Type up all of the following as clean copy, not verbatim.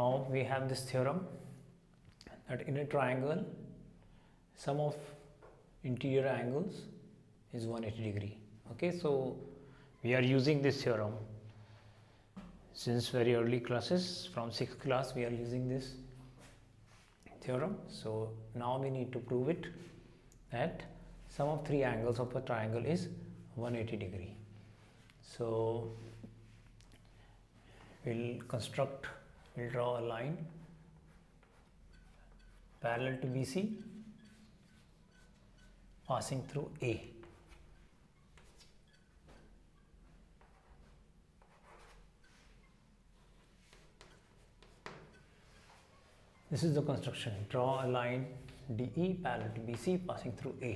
Now we have this theorem that in a triangle sum of interior angles is 180 degree. Okay, so we are using this theorem since very early classes. From 6th class we are using this theorem. So now we need to prove it that sum of three angles of a triangle is 180 degree. So we'll draw a line parallel to BC passing through A. This is the construction. Draw a line DE parallel to BC passing through A.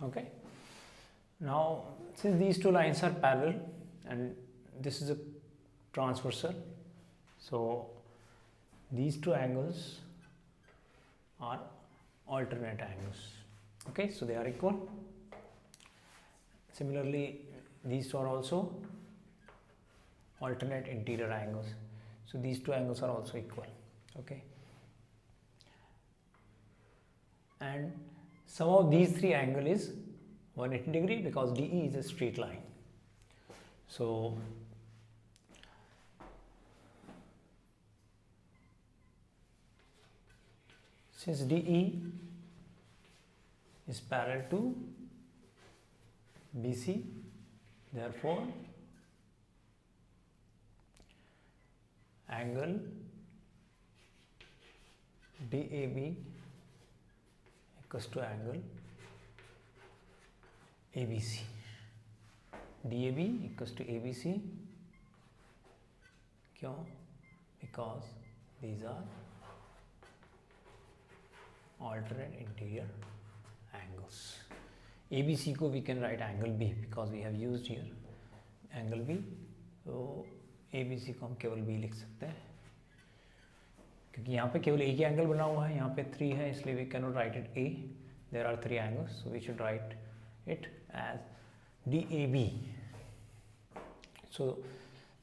Okay. Now, since these two lines are parallel and this is a transversal, so these two angles are alternate angles. Okay, so they are equal. Similarly, these two are also alternate interior angles. So these two angles are also equal. Okay, and sum of these three angles is 180 degree because DE is a straight line. So since DE is parallel to BC, therefore angle DAB equals to angle ABC. DAB equals to ABC. Kyun? Because these are alternate interior angles. ABC को we can write angle B because we have used here angle B. So ABC को हम केवल B लिख सकते हैं क्योंकि यहाँ पे केवल एक ही एंगल बना हुआ है, यहाँ पे 3 है, इसलिए we cannot write it A. There are 3 angles, so we should write it as DAB. So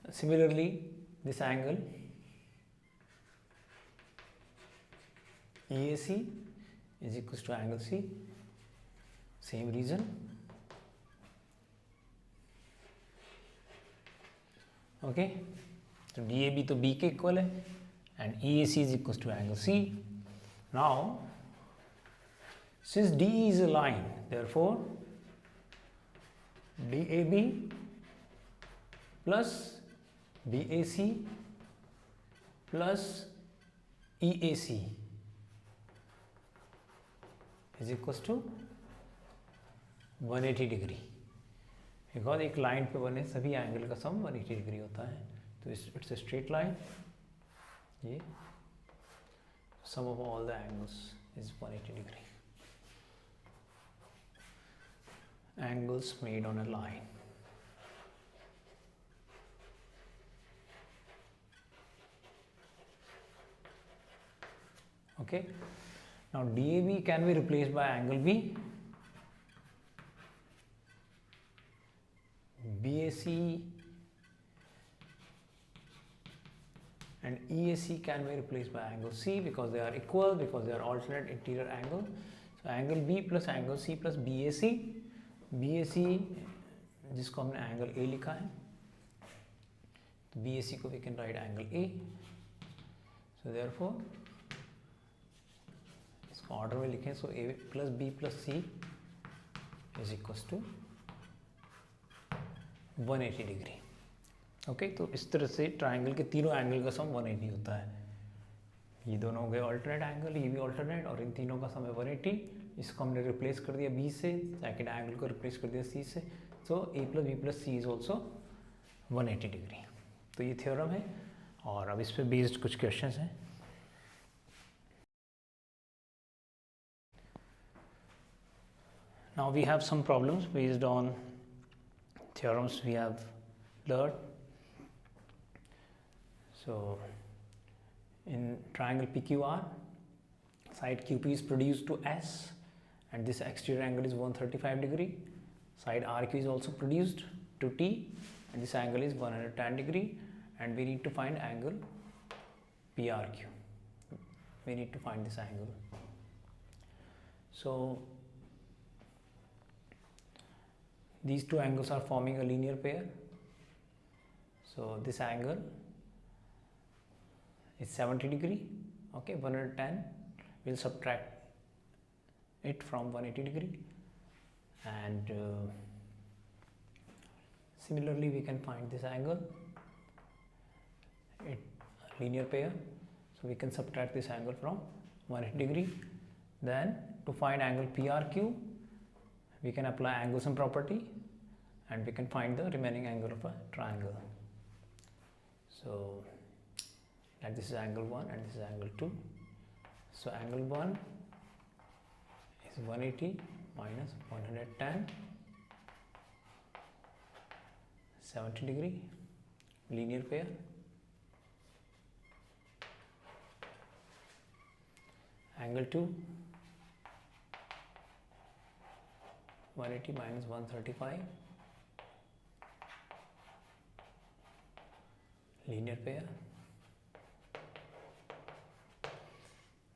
similarly, this angle EAC is equals to angle C. Same reason. Okay, so DAB तो B के equal है and EAC is equals to angle C. Now, since DE is a line, therefore DAB plus BAC plus EAC is equals to 180 degree because एक line पे बने सभी angle का सम 180 degree होता है. तो इट्स ए स्ट्रेट लाइन. ये sum of all the angles is 180 degree. Angles made on a line. Okay. Now DAB can be replaced by angle B. BAC and EAC can be replaced by angle C because they are equal, because they are alternate interior angle. So angle B plus angle C plus BAC. BAC जिसको हमने angle A लिखा है, तो BAC को we can write angle A. So therefore इसको order में लिखें, so A plus B plus C is equals to 180 degree. Okay, तो इस तरह से ट्राइंगल के तीनों एंगल का सम 180 होता है. ये दोनों हो गए अल्टरनेट एंगल, ये भी अल्टरनेट, और इन तीनों का सम है 180. इसको हमने रिप्लेस कर दिया B से, सेकेंड एंगल को रिप्लेस कर दिया C से. सो A plus B plus C is also 180 degree. तो ये थ्योरम है और अब इस पर बेस्ड कुछ क्वेश्चंस हैं. Now we have some problems based on theorems we have learned. So in triangle PQR, side QP is produced to S, and this exterior angle is 135 degree. Side RQ is also produced to T, and this angle is 110 degree, and we need to find angle PRQ. We need to find this angle. So these two angles are forming a linear pair. So this angle is 70 degree. Okay, 110. We'll subtract it from 180 degree, and similarly we can find this angle, it linear pair, so we can subtract this angle from 180 degree. Then to find angle PRQ, we can apply angle sum property, and we can find the remaining angle of a triangle. So like this is angle 1 and this is angle 2. So angle 1 is 180 minus 110, 70 degree, linear pair. Angle 2, 180 minus 135, linear pair.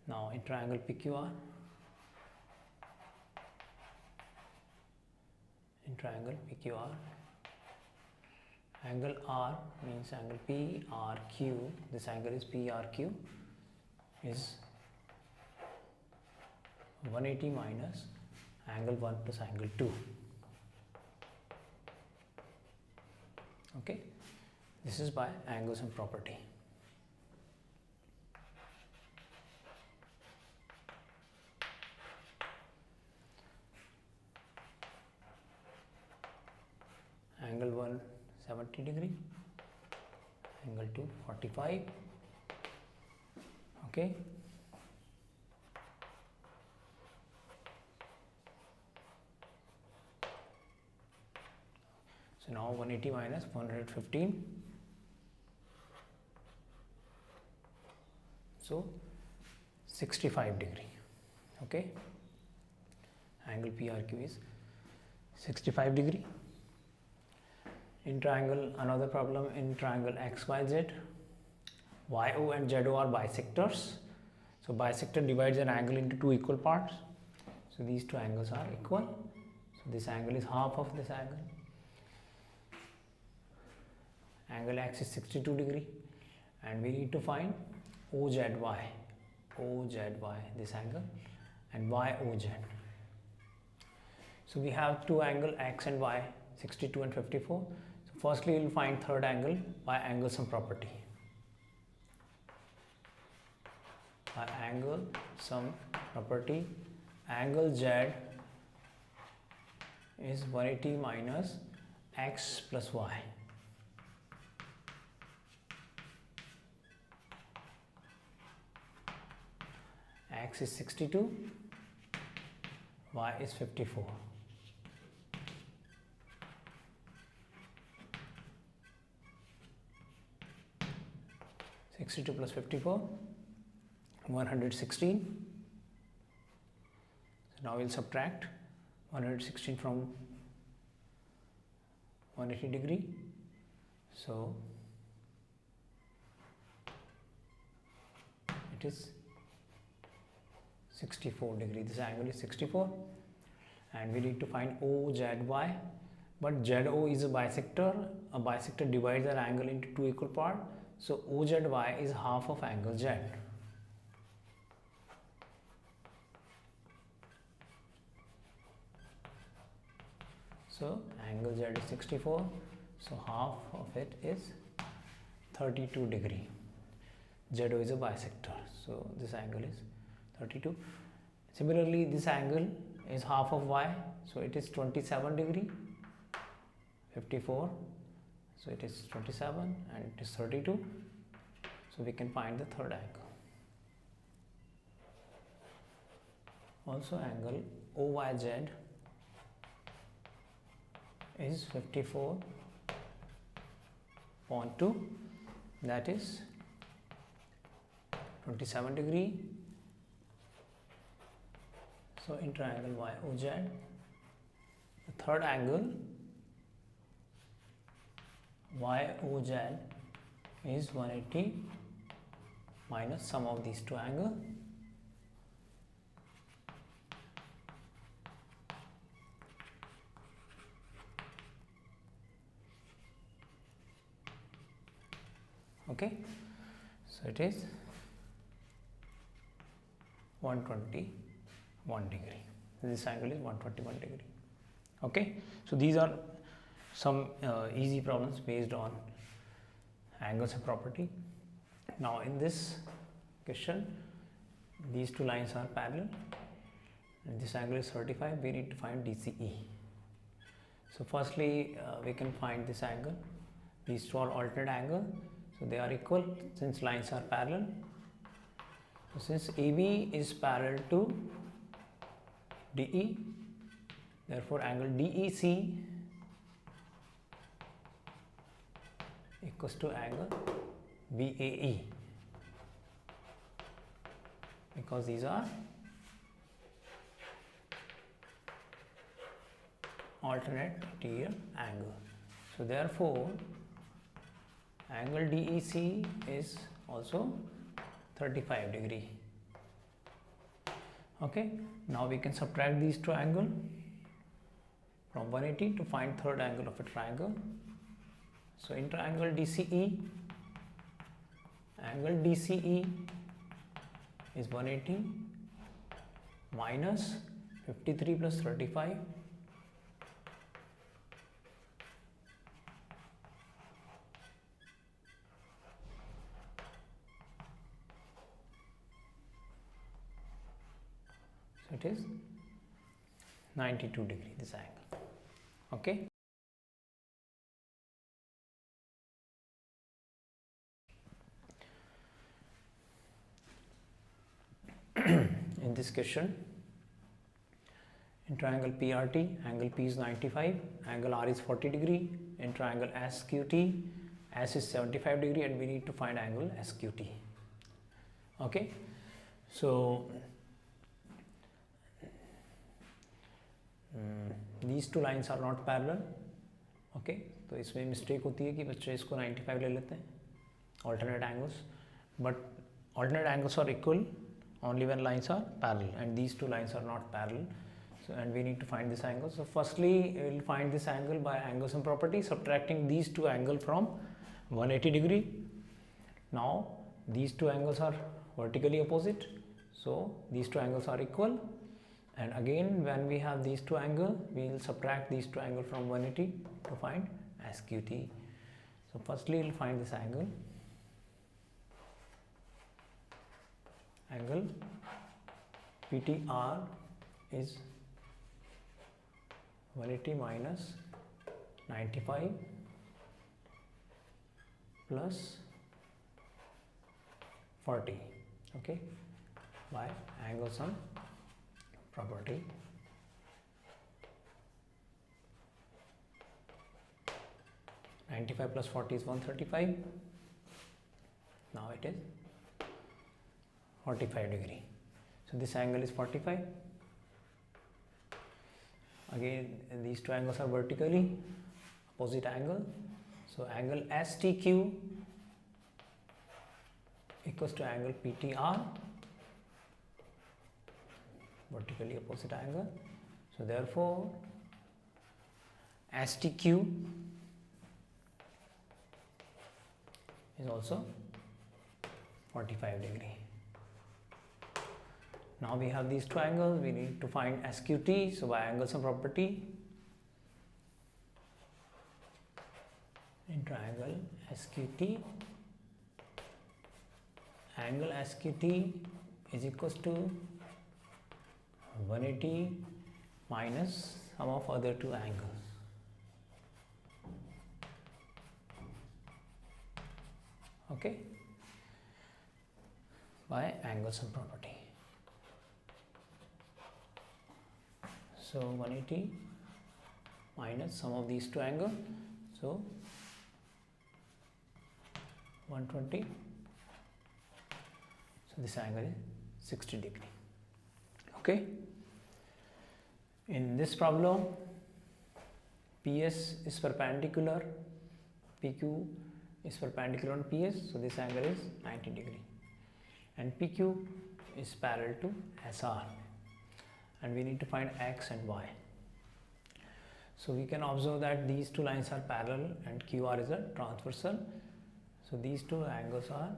Now in triangle PQR, angle R means angle PRQ, this angle is PRQ, is 180 minus angle 1 plus angle 2. Okay, this is by angle sum property. Angle 1 70 degree, angle 2 45. Okay, so now 180 minus 115, so 65 degree. Okay, angle PRQ is 65 degree. In triangle, another problem in triangle XYZ, YO and ZO are bisectors. So bisector divides an angle into two equal parts. So these two angles are equal. So this angle is half of this angle. Angle X is 62 degree, and we need to find OZY, this angle, and YOZ. So we have two angle X and Y, 62 and 54. So firstly we will find third angle by angle sum property. By angle sum property, angle Z is 180 minus X plus Y. X is 62, Y is 54. 62 plus 54, 116. So now we'll subtract 116 from 180 degree. So it is 64 degree. This angle is 64, and we need to find OZY. But ZO is a bisector. A bisector divides an angle into two equal parts. So OZY is half of angle Z. So angle Z is 64. So half of it is 32 degree. ZO is a bisector. So this angle is 32. Similarly, this angle is half of Y. So it is 27 degree. 54. So it is 27 and it is 32. So we can find the third angle. Also angle OYZ is 54.2, that is 27 degree. So in triangle YOZ, the third angle YOZ is 180 minus sum of these two angles. Okay, so it is 121 degree. This angle is 121 degree. Okay, so these are some easy problems based on angles and property. Now in this question, these two lines are parallel and this angle is 35. We need to find DCE. So firstly we can find this angle. These two are alternate angle, so they are equal since lines are parallel. So since AB is parallel to DE, therefore angle DEC equals to angle BAE, because these are alternate interior angle. So therefore angle DEC is also 35 degree. Okay, now we can subtract these two angles from 180 to find third angle of a triangle. So in triangle DCE, angle DCE is 180 minus 53 plus 35. So it is 92 degree, this angle. Okay. In this question, in triangle PRT, angle P is 95, angle R is 40 degree. In triangle SQT, S is 75 degree and we need to find angle SQT. Okay, so these two lines are not parallel. Okay, तो इसमें mistake होती है कि बच्चे इसको 95 ले लेते हैं, alternate angles, but alternate angles are equal only when lines are parallel, and these two lines are not parallel. So and we need to find this angle. So firstly we will find this angle by angles and property, subtracting these two angles from 180 degree. Now these two angles are vertically opposite, so these two angles are equal, and again when we have these two angles we will subtract these two angles from 180 to find SQT. So firstly we will find this angle. Angle PTR is 180 minus 95 plus 40, okay, by angle sum property. +95 plus 40 is 135. Now it is 45 degree. So this angle is 45. Again these two angles are vertically opposite angle. So angle STQ equals to angle PTR, vertically opposite angle. So therefore STQ is also 45 degree. Now we have these two angles, we need to find SQT. So by angles and property, in triangle SQT, angle SQT is equals to 180 minus sum of other two angles. Okay, by angles and property. So 180 minus sum of these two angles, so 120. So this angle is 60 degree. Okay. In this problem, PS is perpendicular, PQ is perpendicular on PS, so this angle is 90 degree, and PQ is parallel to SR, and we need to find X and Y. So we can observe that these two lines are parallel and QR is a transversal. So these two angles are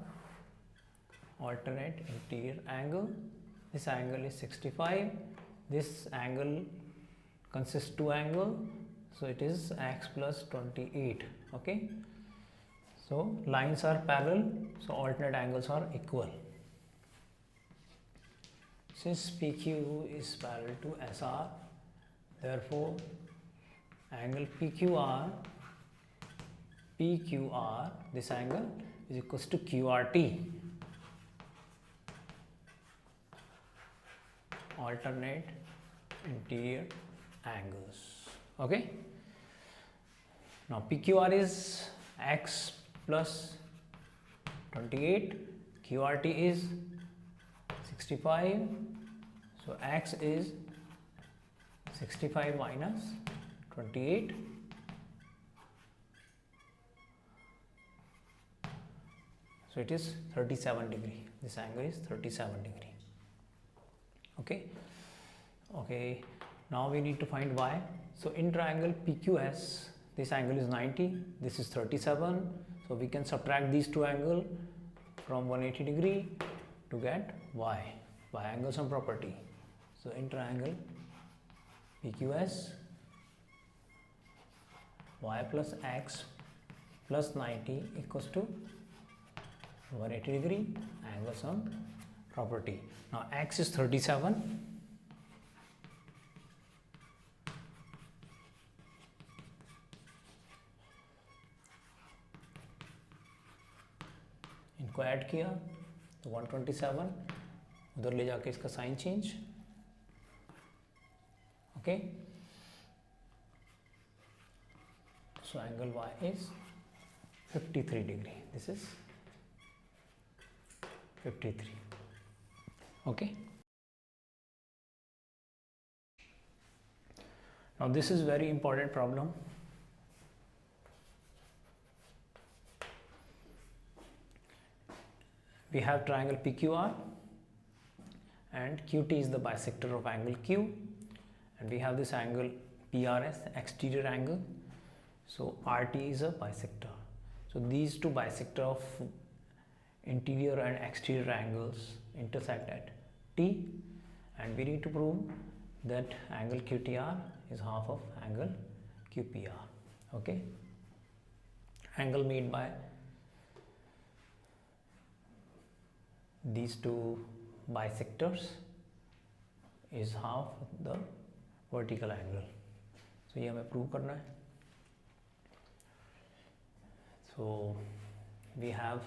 alternate interior angle. This angle is 65. This angle consists two angle, so it is X plus 28. Okay. So lines are parallel, so alternate angles are equal. Since PQ is parallel to SR, therefore angle PQR, this angle is equals to QRT, alternate interior angles. Okay. Now PQR is X plus 28, QRT is 65, so X is 65 minus 28, so it is 37 degree. This angle is 37 degree. Okay, now we need to find Y. So in triangle PQS, this angle is 90, this is 37, so we can subtract these two angles from 180 degree to get Y angle sum property. So in triangle PQS, Y plus X plus 90 equals to 180 degree angle sum property. Now X is 37, इनको add किया तो 127, उधर ले जाके इसका sign change. Okay, so angle Y is 53 degree. This is 53. Okay. Now this is very important problem. We have triangle PQR and QT is the bisector of angle Q, and we have this angle PRS, exterior angle. So RT is a bisector. So these two bisector of interior and exterior angles intersect at T, and we need to prove that angle QTR is half of angle QPR. Okay, angle made by these two bisectors is half the vertical angle. So ये हमें prove करना है. So we have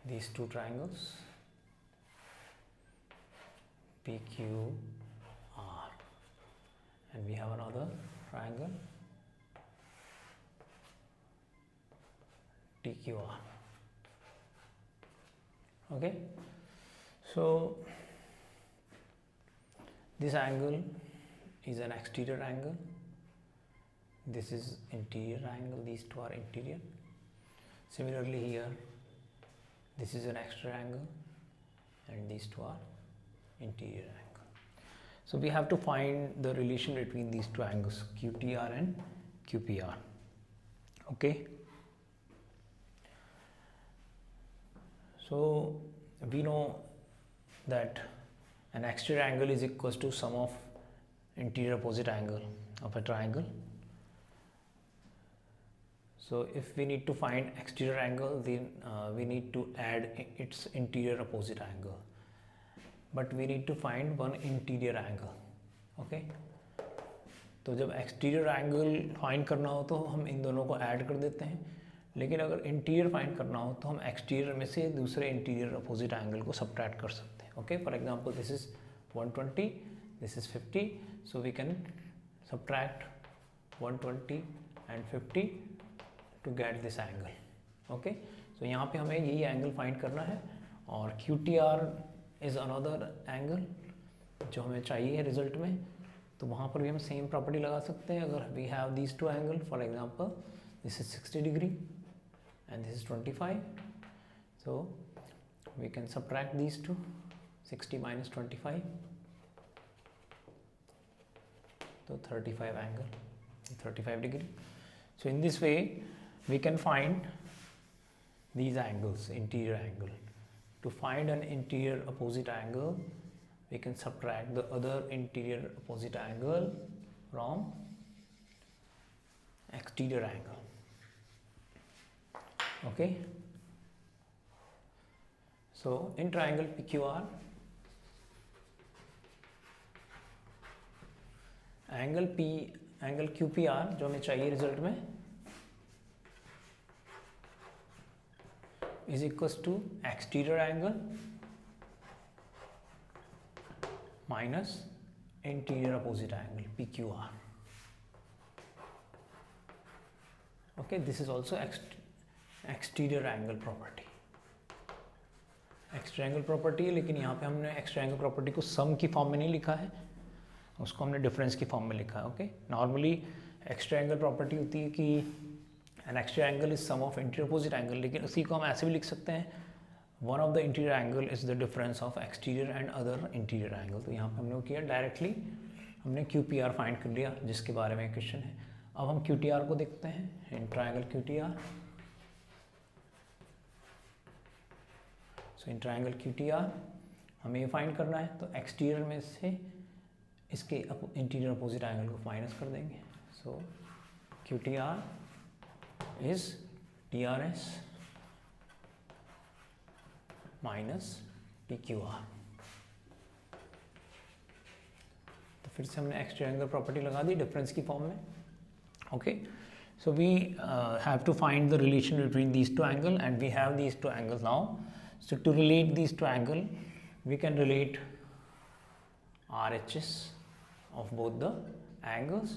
these two triangles PQR, and we have another triangle TQR. Okay, so this angle is an exterior angle, this is interior angle, these two are interior. Similarly here, this is an exterior angle and these two are interior angle. So we have to find the relation between these two angles, QTR and QPR. Okay, so we know that an exterior angle is equals to sum of interior opposite angle of a triangle. So if we need to find exterior angle, then we need to add its interior opposite angle, but we need to find one interior angle. Okay, तो जब exterior angle find करना हो तो हम इन दोनों को add कर देते हैं, लेकिन अगर इंटीरियर फाइंड करना हो तो हम एक्सटीरियर में से दूसरे इंटीरियर अपोजिट एंगल को सब्ट्रैक्ट कर सकते हैं. Okay, for example this is 120, this is 50, so we can subtract 120 and 50 to get this angle. Okay, so यहाँ पे हमें यही एंगल फाइंड करना है, और QTR इज अनदर एंगल जो हमें चाहिए रिजल्ट में, तो वहाँ पर भी हम सेम प्रॉपर्टी लगा सकते हैं. अगर we have these two angle, for example this is 60 degree and this is 25, so we can subtract these two, 60 minus 25, so 35 angle, 35 degree. So in this way we can find these angles, interior angle. To find an interior opposite angle, we can subtract the other interior opposite angle from exterior angle. Okay. So in triangle PQR, angle QPR जो हमें चाहिए result में is equals to exterior angle minus interior opposite angle PQR. Okay, this is also exterior angle property. Extra angle property है, लेकिन यहाँ पे हमने extra angle property को सम की फॉर्म में नहीं लिखा है, उसको हमने डिफरेंस की फॉर्म में लिखा है. Okay, normally extra angle property होती है कि an extra angle is sum of interior opposite angle, लेकिन उसी को हम ऐसे भी लिख सकते हैं, one of the interior angle is the difference of exterior and other interior angle. तो यहाँ पे हमने वो किया, डायरेक्टली हमने QPR फाइंड कर लिया, जिसके बारे में क्वेश्चन है. अब हम QTR को देखते हैं in triangle QTR. So in triangle QTR हमें ये फाइंड करना है, तो एक्सटीरियर में से इसके इंटीरियर अपोजिट एंगल को माइनस कर देंगे. So QTR is TRS minus PQR. तो फिर से हमने एक्स्ट्रा एंगल प्रॉपर्टी लगा दी डिफरेंस की फॉर्म में. Okay, so we have to find the relation between these two angle and we have these two angles now. So to relate these two angles, we can relate RHS of both the angles.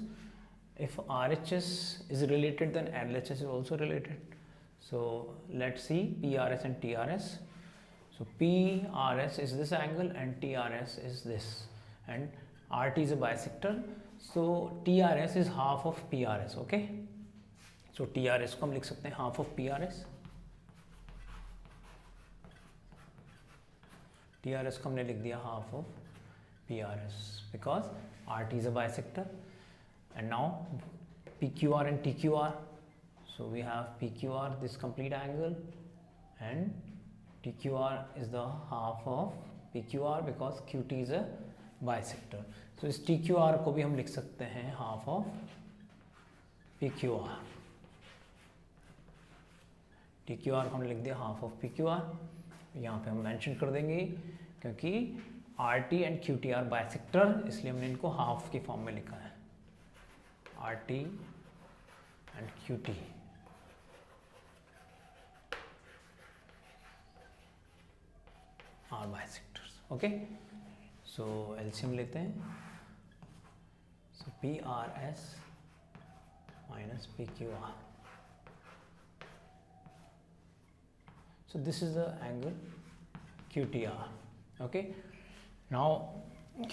If RHS is related, then LHS is also related. So let's see PRS and TRS. So PRS is this angle and TRS is this, and RT is a bisector. So TRS is half of PRS. Okay. So TRS को हम लिख सकते हैं half of PRS. TRS को हमने लिख दिया half of PRS because RT is a bisector. And now PQR and TQR. So we have PQR, this complete angle, and TQR is the half of PQR because QT is a bisector. So इस TQR को भी हम लिख सकते हैं half of PQR. TQR को हमने लिख दिया half of PQR. यहाँ पे हम मेंशन कर देंगे क्योंकि RT and QT are bisector, इसलिए हमने इनको हाफ की फॉर्म में लिखा है. RT and QT are bisectors. Okay, so LCM लेते हैं. So PRS minus PQR. So this is the angle QTR. Okay, now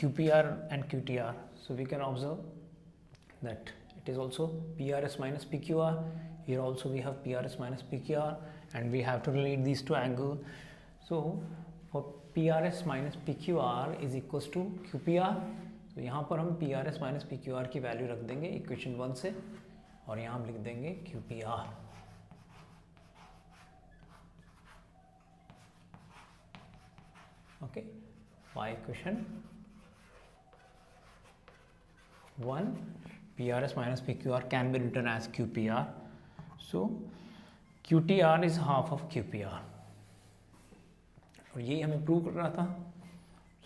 QPR and QTR, so we can observe that it is also PRS minus PQR. Here also we have PRS minus PQR and we have to relate these two angles. So for PRS minus PQR is equals to QPR. तो यहाँ पर हम PRS minus PQR की value रख देंगे equation 1 से, और यहाँ हम लिख देंगे QPR. Okay, by equation 1, PRS minus PQR can be written as QPR. So QTR is half of QPR. और यही हमें प्रूव करना था.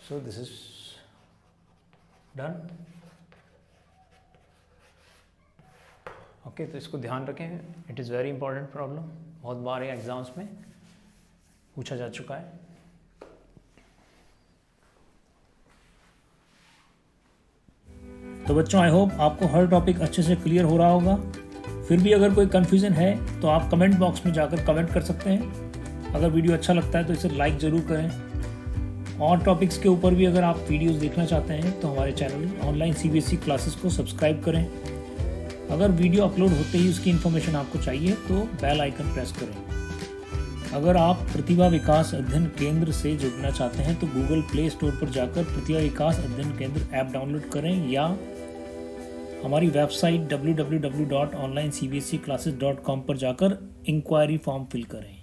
So this is done. Okay, तो इसको ध्यान रखें. It is very important problem. बहुत बार ये एग्जाम्स में पूछा जा चुका है. तो बच्चों, आई होप आपको हर टॉपिक अच्छे से क्लियर हो रहा होगा. फिर भी अगर कोई कन्फ्यूज़न है तो आप कमेंट बॉक्स में जाकर कमेंट कर सकते हैं. अगर वीडियो अच्छा लगता है तो इसे लाइक ज़रूर करें और टॉपिक्स के ऊपर भी अगर आप वीडियोस देखना चाहते हैं तो हमारे चैनल ऑनलाइन CBSE क्लासेस को सब्सक्राइब करें। अगर वीडियो अपलोड होते ही उसकी इन्फॉर्मेशन आपको चाहिए तो बेल आइकन प्रेस करें। अगर आप प्रतिभा विकास अध्ययन केंद्र से जुड़ना चाहते हैं तो गूगल प्ले स्टोर पर जाकर प्रतिभा विकास अध्ययन केंद्र ऐप डाउनलोड करें या हमारी वेबसाइट www.onlinecbseclasses.com पर जाकर इंक्वायरी फॉर्म फिल करें।